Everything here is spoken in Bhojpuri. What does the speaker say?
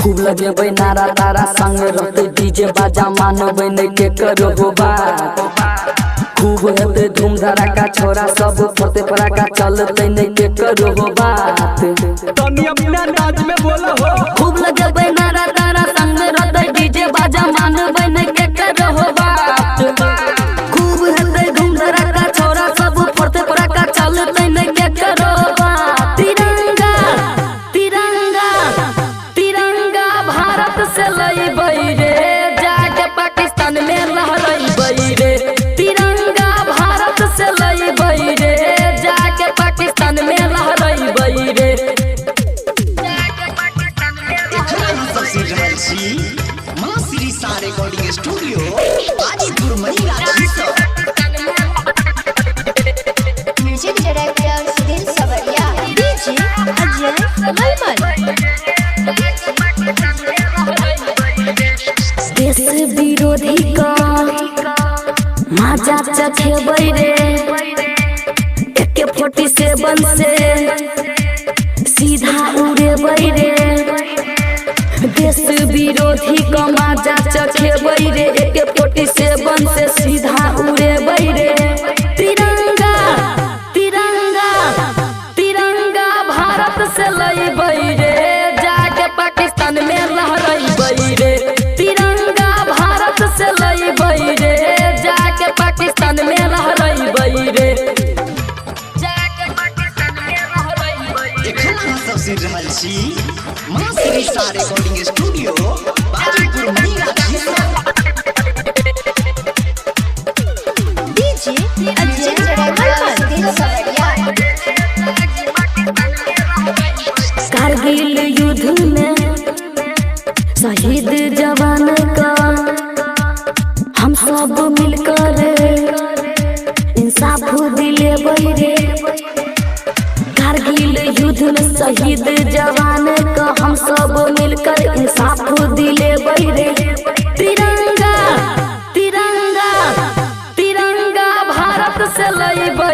खूब लगेबै नारा तारा संग रहते डीजे बाजा मानबै नहीं के करो हो बात। खूब हेते धूम धड़ाका छोरा सब फरते पराका चलते नहीं के करो हो बात। तनी अपना नाच में बोलो हो। खूब लगेबै नारा तारा संग रहते डीजे बाजा मानबै नहीं के करो हो बात। खूब हेते धूम धड़ाका छोरा सब फरते पराका चलते नहीं के करो हो बात। तिरंगा तिरंगा तिरंगा भारत से लइबै रे जाके पाकिस्तान में लहरइबै रे। तिरंगा भारत से लइबै रे जाके पाकिस्तान में लहरइबै रे। सबसे रहल छी मां श्री सा रिकॉर्डिंग स्टूडियो हाजीपुर मनीराजी से। म्यूजिक डायरेक्टर सुधीर सवरिया, डीजे अजय मलमल। देश विरोधी का मजा चखेबै रे AK-47 से सीधा उड़ेबै रे। देश विरोधी का मजा चखेबै रे AK-47 से सीधा उड़ेबै रे। तिरंगा तिरंगा तिरंगा भारत से लइबै रे जाके पाकिस्तान में लहरइबै रे। तिरंगा भारत से लइबै रे जाके पाकिस्तान में लहरइबै रे। जाके पाकिस्तान में लहरइबै। एखन सबसे रहल छी मां श्री सा रिकॉर्डिंग स्टूडियो हाजीपुर मनीराजी से। डीजे अजय डायरेक्टर सुधीर सवरिया। कारगिल युद्ध में शहीद जवान का हम सब मिलकर इंसाफ दिलेबै रे। कारगिल युद्ध में शहीद जवान का हम सब मिलकर इंसाफ दिलेबै रे। तिरंगा तिरंगा तिरंगा भारत से लइबै